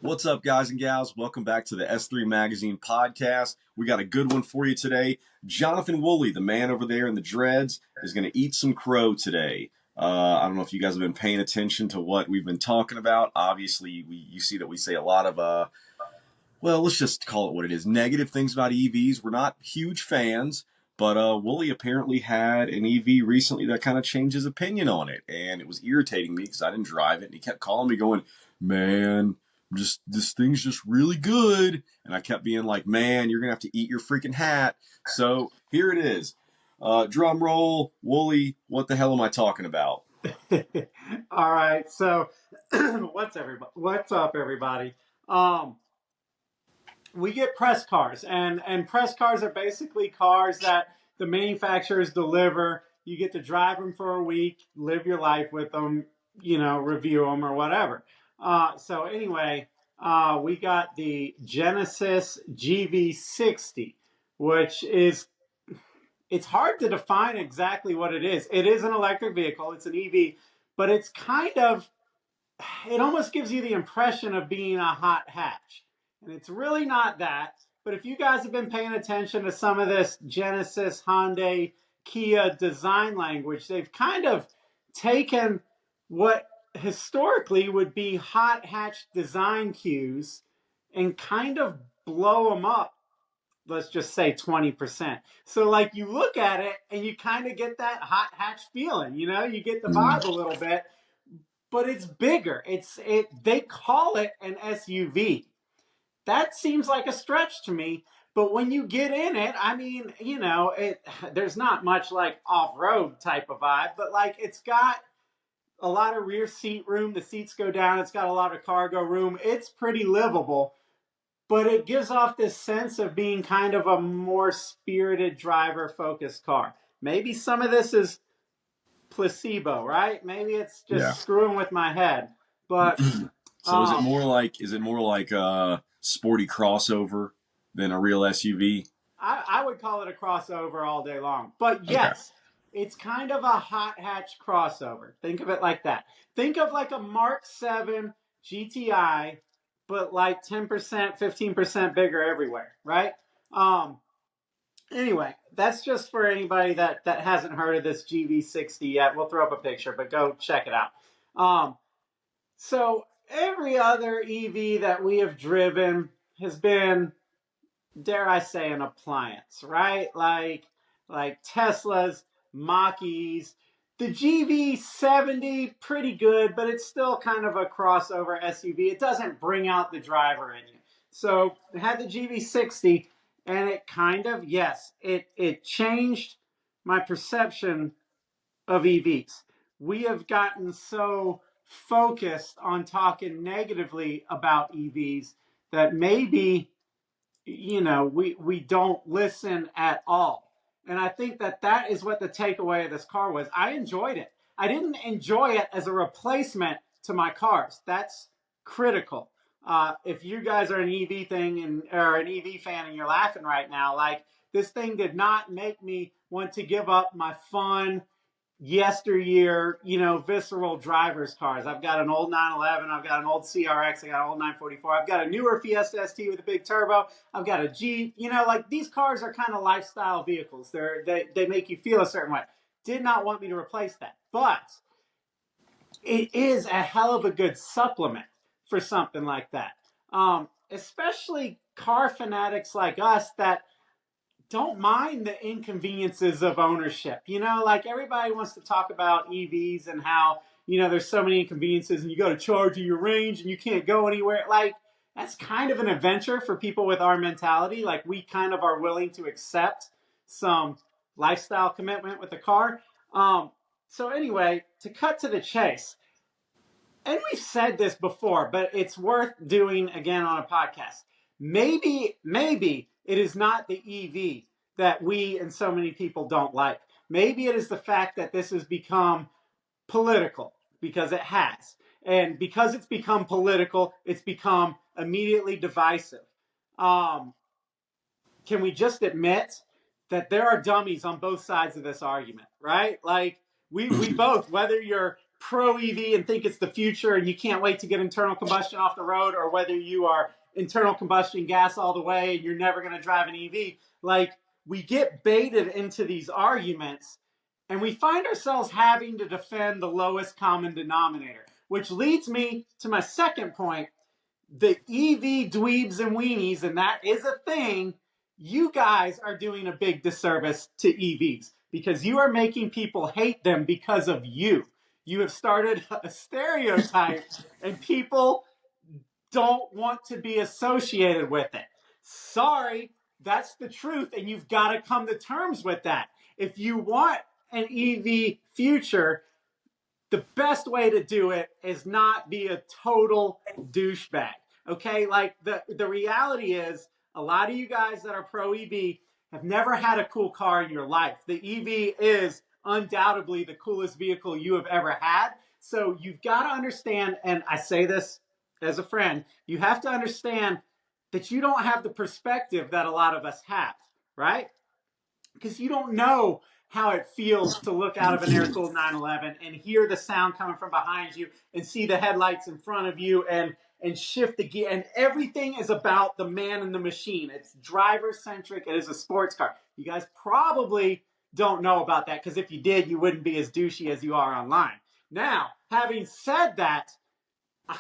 What's up, guys and gals? Welcome back to the S3 Magazine podcast. We got a good one for you today. Jonathan Wooley, the man over there in the dreads, is going to eat some crow today. I don't know if you guys have been paying attention to what we've been talking about. Obviously, you see that we say a lot of, well, let's just call it what it is, negative things about EVs. We're not huge fans, but Wooley apparently had an EV recently that kind of changed his opinion on it, and it was irritating me because I didn't drive it, and he kept calling me going, man, this thing's just really good. And I kept being like, man, you're going to have to eat your freaking hat. So here it is. Drum roll, Wooley, what the hell am I talking about? All right. So what's up, everybody? We get press cars, and press cars are basically cars that the manufacturers deliver. You get to drive them for a week, live your life with them, review them or whatever. So anyway, we got the Genesis GV60, which is, it's hard to define exactly what it is. It is an electric vehicle. It's an EV, but it's kind of, it almost gives you the impression of being a hot hatch. And it's really not that. But if you guys have been paying attention to some of this Genesis, Hyundai, Kia design language, they've kind of taken what historically would be hot hatch design cues and kind of blow them up, let's just say 20%. So like you look at it and you kind of get that hot hatch feeling, you get the vibe a little bit, but it's bigger. They call it an SUV. That seems like a stretch to me. But when you get in it, I mean, there's not much like off-road type of vibe, but like it's got a lot of rear seat room. The seats go down. It's got a lot of cargo room. It's pretty livable, but it gives off this sense of being kind of a more spirited driver-focused car. Maybe some of this is placebo, right? Maybe it's just screwing with my head. But so is it more like a sporty crossover than a real SUV? I would call it a crossover all day long. But yes, It's kind of a hot hatch crossover. Think of it like that. Think of like a Mark 7 GTI, but like 10%, 15% bigger everywhere, right? Anyway, that's just for anybody that hasn't heard of this GV60 yet. We'll throw up a picture, but go check it out. So every other EV that we have driven has been, dare I say, an appliance, right? Like Teslas, Mach-E's. The GV70, pretty good, but it's still kind of a crossover SUV. It doesn't bring out the driver in you. So it had the GV60, and it kind of, yes, it changed my perception of EVs. We have gotten so focused on talking negatively about EVs that maybe, we don't listen at all. And I think that is what the takeaway of this car was. I enjoyed it. I didn't enjoy it as a replacement to my cars. That's critical. If you guys are an EV or an EV fan and you're laughing right now, like this thing did not make me want to give up my fun, yesteryear, visceral driver's cars. I've got an old 911. I've got an old CRX. I got an old 944. I've got a newer Fiesta ST with a big turbo. I've got a Jeep. Like these cars are kind of lifestyle vehicles. They make you feel a certain way. Did not want me to replace that. But it is a hell of a good supplement for something like that. Especially car fanatics like us that don't mind the inconveniences of ownership. Like everybody wants to talk about EVs and how, there's so many inconveniences and you got to charge in your range and you can't go anywhere. Like that's kind of an adventure for people with our mentality. Like we kind of are willing to accept some lifestyle commitment with the car. So anyway, to cut to the chase, and we've said this before, but it's worth doing again on a podcast. Maybe it is not the EV that we and so many people don't like. Maybe it is the fact that this has become political, because it has. And because it's become political, it's become immediately divisive. Can we just admit that there are dummies on both sides of this argument, right? Like we both, whether you're pro EV and think it's the future and you can't wait to get internal combustion off the road, or whether you are internal combustion gas all the way and you're never going to drive an EV. Like, we get baited into these arguments and we find ourselves having to defend the lowest common denominator, which leads me to my second point. The EV dweebs and weenies, and that is a thing, you guys are doing a big disservice to EVs because you are making people hate them because of you. You have started a stereotype and people don't want to be associated with it. Sorry, that's the truth, and you've got to come to terms with that. If you want an EV future, the best way to do it is not be a total douchebag. Okay, like the reality is, a lot of you guys that are pro EV have never had a cool car in your life. The EV is undoubtedly the coolest vehicle you have ever had. So you've got to understand, and I say this as a friend, you have to understand that you don't have the perspective that a lot of us have, right? Because you don't know how it feels to look out of an air-cooled 911 and hear the sound coming from behind you and see the headlights in front of you and shift the gear. And everything is about the man and the machine. It's driver-centric. It is a sports car. You guys probably don't know about that, because if you did, you wouldn't be as douchey as you are online. Now, having said that,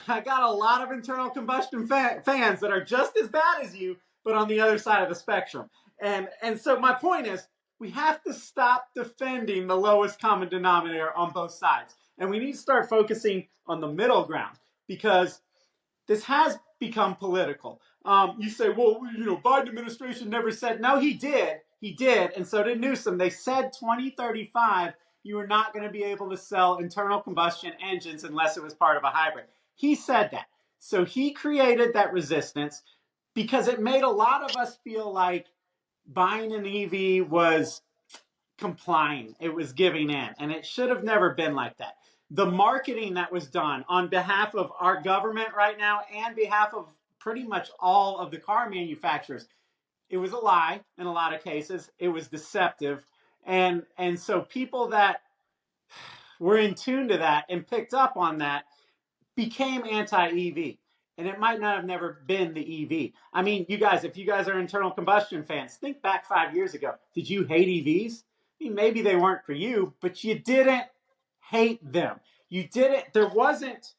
I got a lot of internal combustion fans that are just as bad as you, but on the other side of the spectrum. And so my point is, we have to stop defending the lowest common denominator on both sides. And we need to start focusing on the middle ground, because this has become political. You say, well, Biden administration never said. No, he did. He did. And so did Newsom. They said 2035, you are not going to be able to sell internal combustion engines unless it was part of a hybrid. He said that. So he created that resistance because it made a lot of us feel like buying an EV was complying. It was giving in. And it should have never been like that. The marketing that was done on behalf of our government right now and behalf of pretty much all of the car manufacturers, it was a lie in a lot of cases. It was deceptive. And so people that were in tune to that and picked up on that became anti-EV. And it might not have never been the EV. I mean, you guys, if you guys are internal combustion fans, think back 5 years ago. Did you hate EVs? I mean, maybe they weren't for you, but you didn't hate them. You didn't, there wasn't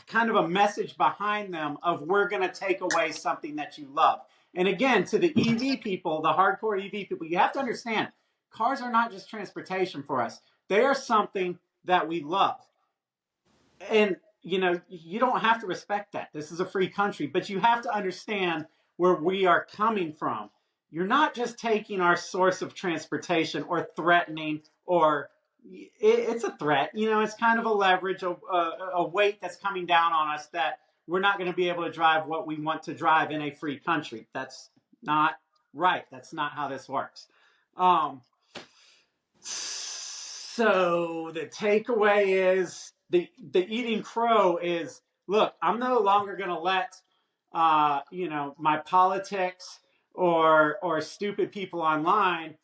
kind of a message behind them of, we're going to take away something that you love. And again, to the EV people, the hardcore EV people, you have to understand, cars are not just transportation for us. They are something that we love. And, you don't have to respect that. This is a free country, but you have to understand where we are coming from. You're not just taking our source of transportation or threatening, or it's a threat. It's kind of a leverage, a weight that's coming down on us that we're not going to be able to drive what we want to drive in a free country. That's not right. That's not how this works. So the takeaway is, the eating crow is, look, I'm no longer going to let, my politics or stupid people online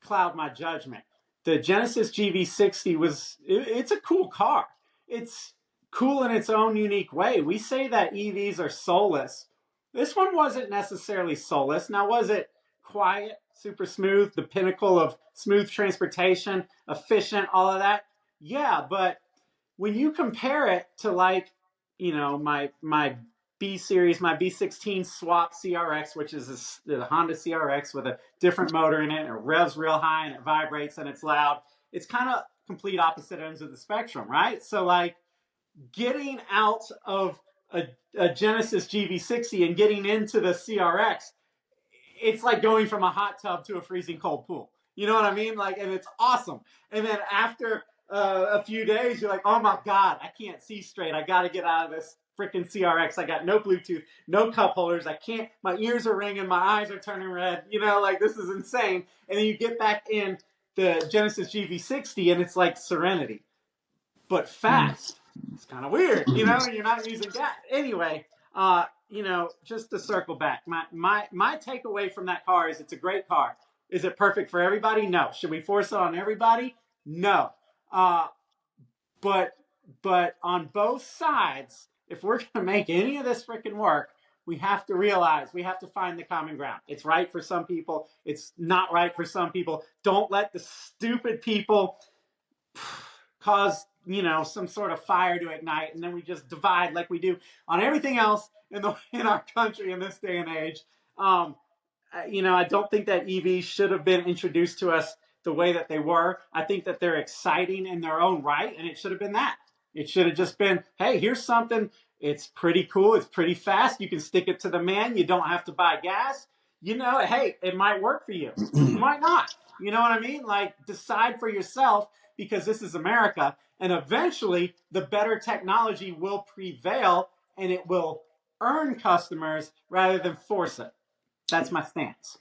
cloud my judgment. The Genesis GV60 it's a cool car. It's cool in its own unique way. We say that EVs are soulless. This one wasn't necessarily soulless. Now, was it quiet, super smooth, the pinnacle of smooth transportation, efficient, all of that? Yeah, but when you compare it to, like, my B series, my B16 swap CRX, which is the Honda CRX with a different motor in it, and it revs real high and it vibrates and it's loud. It's kind of complete opposite ends of the spectrum, right? So, like, getting out of a Genesis GV60 and getting into the CRX, it's like going from a hot tub to a freezing cold pool. You know what I mean? Like, and it's awesome. And then after a few days, you're like, oh my God, I can't see straight. I got to get out of this freaking CRX. I got no Bluetooth, no cup holders. I can't, my ears are ringing, my eyes are turning red. Like, this is insane. And then you get back in the Genesis GV60 and it's like serenity, but fast. It's kind of weird, and you're not using gas. Anyway, just to circle back, my takeaway from that car is, it's a great car. Is it perfect for everybody? No. Should we force it on everybody? No. But on both sides, if we're going to make any of this freaking work, we have to realize we have to find the common ground. It's right for some people. It's not right for some people. Don't let the stupid people cause, some sort of fire to ignite, and then we just divide like we do on everything else in our country in this day and age. I don't think that EVs should have been introduced to us the way that they were. I think that they're exciting in their own right, and it should have been that. It should have just been, hey, here's something. It's pretty cool. It's pretty fast. You can stick it to the man. You don't have to buy gas. Hey, it might work for you. It might not. You know what I mean? Like, decide for yourself, because this is America, and eventually the better technology will prevail, and it will earn customers rather than force it. That's my stance.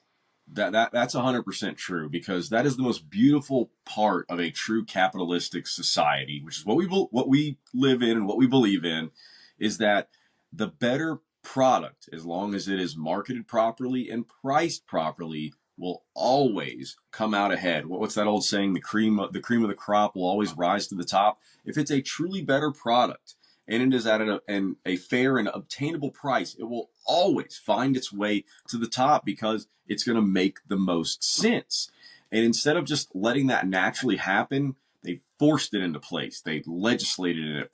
That's 100% true, because that is the most beautiful part of a true capitalistic society, which is what we live in and what we believe in, is that the better product, as long as it is marketed properly and priced properly, will always come out ahead. What's that old saying? The cream of the crop will always rise to the top. If it's a truly better product and it is at a fair and obtainable price, it will always find its way to the top, because it's going to make the most sense. And instead of just letting that naturally happen, they forced it into place. They legislated it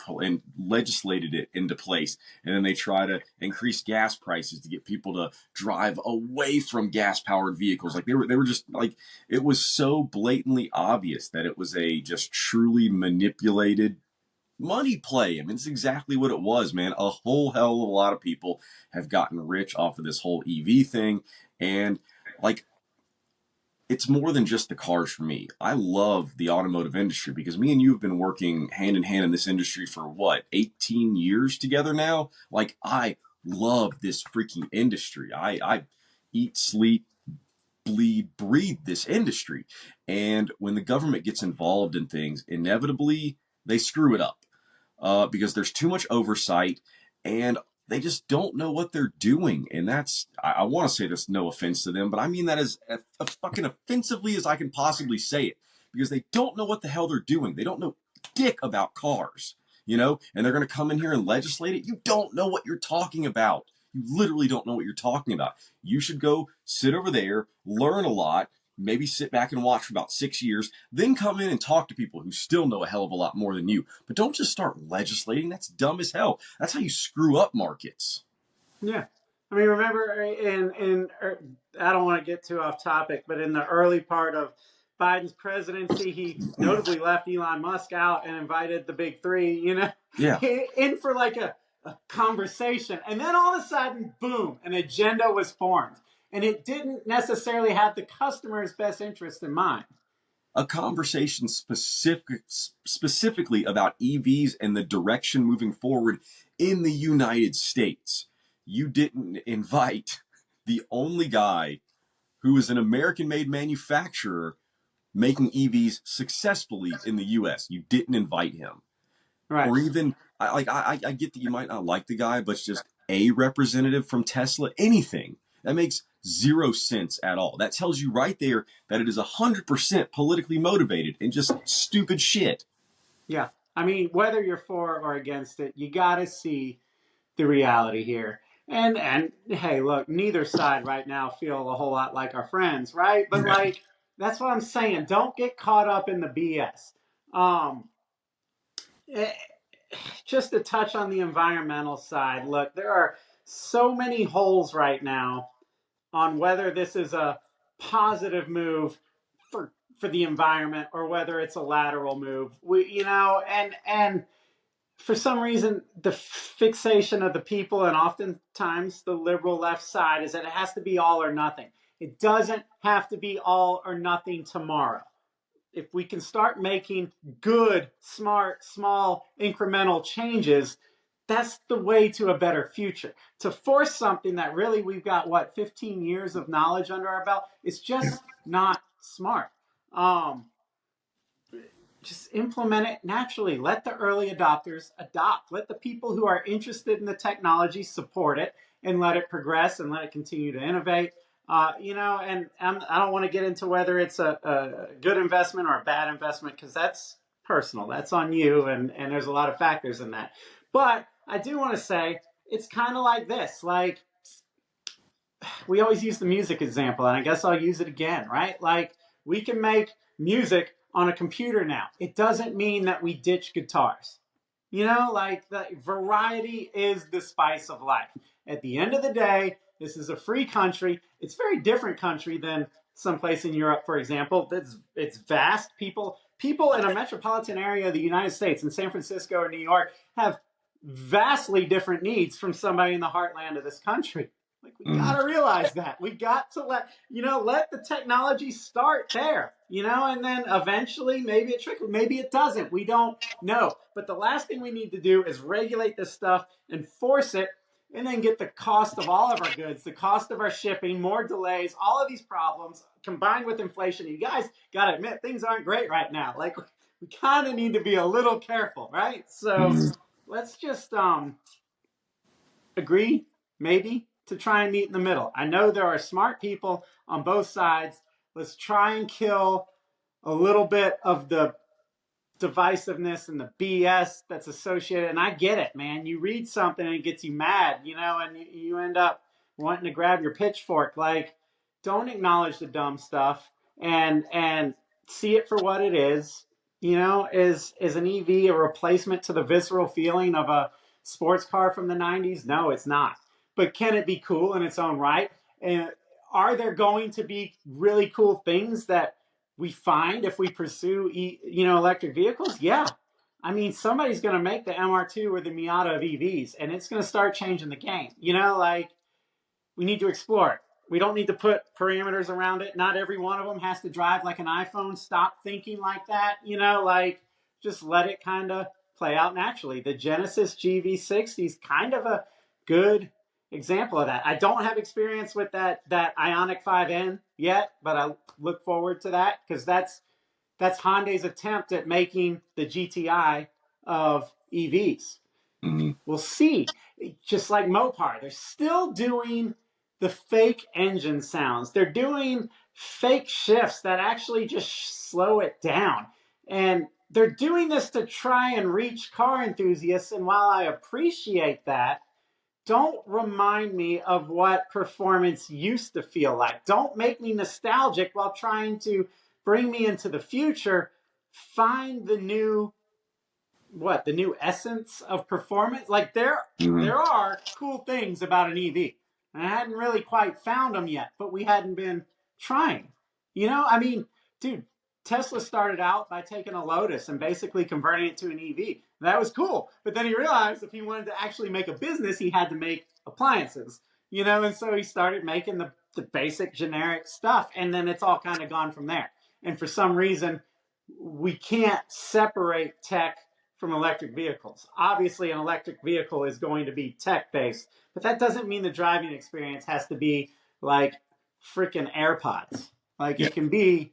into place, and then they try to increase gas prices to get people to drive away from gas-powered vehicles. Like they were just like, it was so blatantly obvious that it was a just truly manipulated money play. I mean, it's exactly what it was, man. A whole hell of a lot of people have gotten rich off of this whole EV thing. And like, it's more than just the cars for me. I love the automotive industry, because me and you have been working hand in hand in this industry for what, 18 years together now? Like, I love this freaking industry. I eat, sleep, bleed, breathe this industry. And when the government gets involved in things, inevitably they screw it up, because there's too much oversight, and they just don't know what they're doing. And I want to say this, no offense to them, but I mean that as fucking offensively as I can possibly say it, because they don't know what the hell they're doing. They don't know dick about cars, and they're going to come in here and legislate it. You don't know what you're talking about. You literally don't know what you're talking about. You should go sit over there, learn a lot, maybe sit back and watch for about 6 years, then come in and talk to people who still know a hell of a lot more than you. But don't just start legislating. That's dumb as hell. That's how you screw up markets. Yeah. I mean, remember I don't want to get too off topic, but in the early part of Biden's presidency, he notably left Elon Musk out and invited the big three, Yeah. in for like a conversation. And then all of a sudden, boom, an agenda was formed. And it didn't necessarily have the customer's best interest in mind. A conversation specifically about EVs and the direction moving forward in the United States. You didn't invite the only guy who is an American-made manufacturer making EVs successfully in the U.S. You didn't invite him. Right. Or even, I get that you might not like the guy, but it's just a representative from Tesla, anything. That makes zero sense at all. That tells you right there that it is 100% politically motivated and just stupid shit. Yeah. I mean, whether you're for or against it, you got to see the reality here. And hey, look, neither side right now feel a whole lot like our friends, right? But like, that's what I'm saying. Don't get caught up in the BS. Just to touch on the environmental side, look, there are so many holes right now on whether this is a positive move for the environment or whether it's a lateral move. And for some reason, the fixation of the people and oftentimes the liberal left side is that it has to be all or nothing. It doesn't have to be all or nothing tomorrow. If we can start making good, smart, small, incremental changes, that's the way to a better future. To force something that really we've got, 15 years of knowledge under our belt, it's just not smart. Just implement it naturally. Let the early adopters adopt. Let the people who are interested in the technology support it, and let it progress and let it continue to innovate. And I don't want to get into whether it's a good investment or a bad investment, because that's personal. That's on you, and there's a lot of factors in that. But I do want to say it's kind of like this. Like, we always use the music example, and I guess I'll use it again, right? Like, we can make music on a computer now. It doesn't mean that we ditch guitars. You know, like, the variety is the spice of life. At the end of the day, this is a free country. It's a very different country than someplace in Europe, for example. It's vast. People in a metropolitan area of the United States, in San Francisco or New York, have vastly different needs from somebody in the heartland of this country. Like, we gotta realize that. We got to let the technology start there, and then eventually maybe it trickles, maybe it doesn't. We don't know. But the last thing we need to do is regulate this stuff and force it, and then get the cost of all of our goods, the cost of our shipping, more delays, all of these problems combined with inflation. You guys gotta admit, things aren't great right now. Like, we kind of need to be a little careful, right? So let's just agree, maybe, to try and meet in the middle. I know there are smart people on both sides. Let's try and kill a little bit of the divisiveness and the BS that's associated. And I get it, man. You read something and it gets you mad, and you end up wanting to grab your pitchfork. Like, don't acknowledge the dumb stuff and see it for what it is. Is an EV a replacement to the visceral feeling of a sports car from the 90s? No, it's not. But can it be cool in its own right? And are there going to be really cool things that we find if we pursue electric vehicles? Yeah. I mean, somebody's going to make the MR2 or the Miata of EVs, and it's going to start changing the game. Like, we need to explore it. We don't need to put parameters around it. Not every one of them has to drive like an iPhone. Stop thinking like that. Like, just let it kind of play out naturally. The Genesis GV60 is kind of a good example of that. I don't have experience with that Ioniq 5N yet, but I look forward to that, because that's Hyundai's attempt at making the GTI of EVs. We'll see. Just like Mopar, they're still doing the fake engine sounds. They're doing fake shifts that actually just slow it down. And they're doing this to try and reach car enthusiasts. And while I appreciate that, don't remind me of what performance used to feel like. Don't make me nostalgic while trying to bring me into the future. Find the new essence of performance. Like, there are cool things about an EV, and I hadn't really quite found them yet, but we hadn't been trying. I mean, dude, Tesla started out by taking a Lotus and basically converting it to an EV. That was cool. But then he realized if he wanted to actually make a business, he had to make appliances, and so he started making the basic generic stuff, and then it's all kind of gone from there. And for some reason, we can't separate tech from electric vehicles. Obviously, an electric vehicle is going to be tech-based, but that doesn't mean the driving experience has to be like freaking AirPods. Like, it can be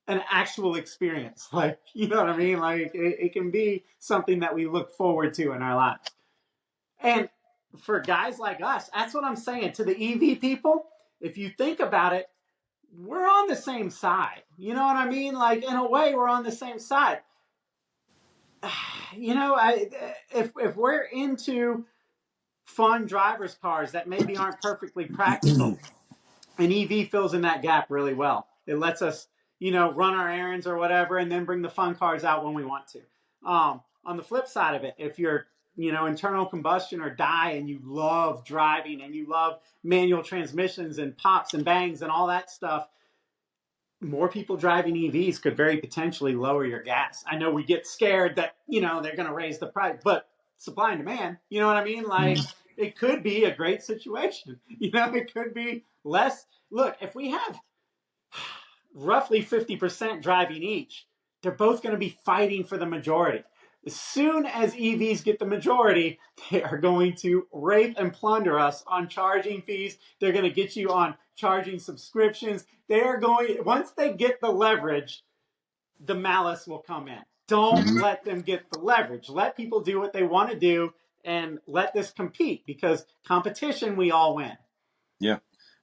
an actual experience. Like, you know what I mean? Like, it can be something that we look forward to in our lives. And for guys like us, that's what I'm saying to the EV people. If you think about it, we're on the same side. You know what I mean? Like, in a way, we're on the same side. If we're into fun driver's cars that maybe aren't perfectly practical, an EV fills in that gap really well. It lets us, run our errands or whatever, and then bring the fun cars out when we want to. On the flip side of it, if you're, internal combustion or die, and you love driving and you love manual transmissions and pops and bangs and all that stuff, more people driving EVs could very potentially lower your gas. I know we get scared that, they're going to raise the price, but supply and demand, you know what I mean? Like, it could be a great situation. It could be less. Look, if we have roughly 50% driving each, they're both going to be fighting for the majority. As soon as EVs get the majority, they are going to rape and plunder us on charging fees. They're going to get you on charging subscriptions. Once they get the leverage, the malice will come in. Don't let them get the leverage. Let people do what they want to do, and let this compete, because competition, we all win. Yeah.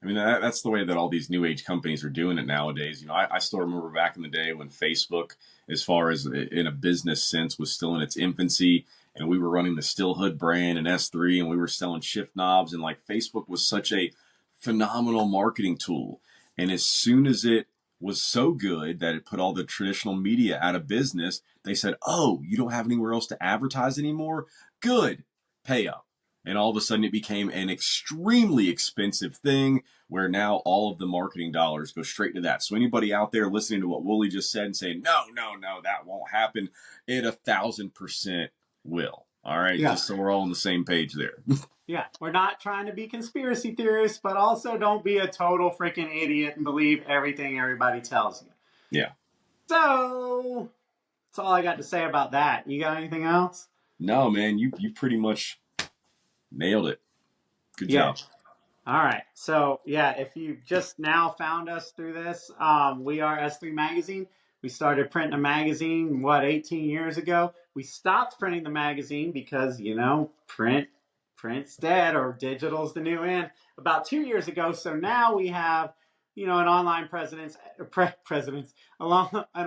I mean, that's the way that all these new age companies are doing it nowadays. I still remember back in the day when Facebook, as far as in a business sense, was still in its infancy, and we were running the Stillhood brand and S3, and we were selling shift knobs, and like Facebook was such a phenomenal marketing tool. And as soon as it was so good that it put all the traditional media out of business, they said, "Oh, you don't have anywhere else to advertise anymore? Good, pay up." And all of a sudden, it became an extremely expensive thing where now all of the marketing dollars go straight to that. So anybody out there listening to what Wooley just said and saying, no, no, no, that won't happen, it 1,000% will. All right, Yeah. just so we're all on the same page there. Yeah, we're not trying to be conspiracy theorists, but also don't be a total freaking idiot and believe everything everybody tells you. Yeah. So that's all I got to say about that. You got anything else? No, man, you pretty much nailed it. Good Yeah. job. All right. So, yeah, if you just now found us through this, we are S3 Magazine. We started printing a magazine, 18 years ago. We stopped printing the magazine because, print's dead or digital's the new in about 2 years ago. So now we have, an online an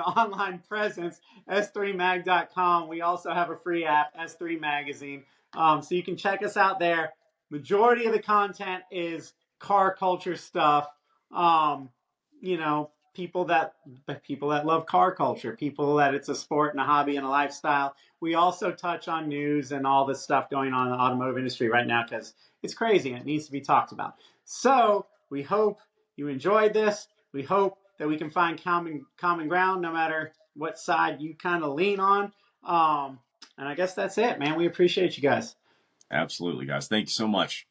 online presence, s3mag.com. We also have a free app, S3 Magazine. So you can check us out there. Majority of the content is car culture stuff. People that love car culture, people that it's a sport and a hobby and a lifestyle. We also touch on news and all this stuff going on in the automotive industry right now because it's crazy and it needs to be talked about. So we hope you enjoyed this. We hope that we can find common ground no matter what side you kind of lean on. And I guess that's it, man. We appreciate you guys. Absolutely, guys. Thank you so much.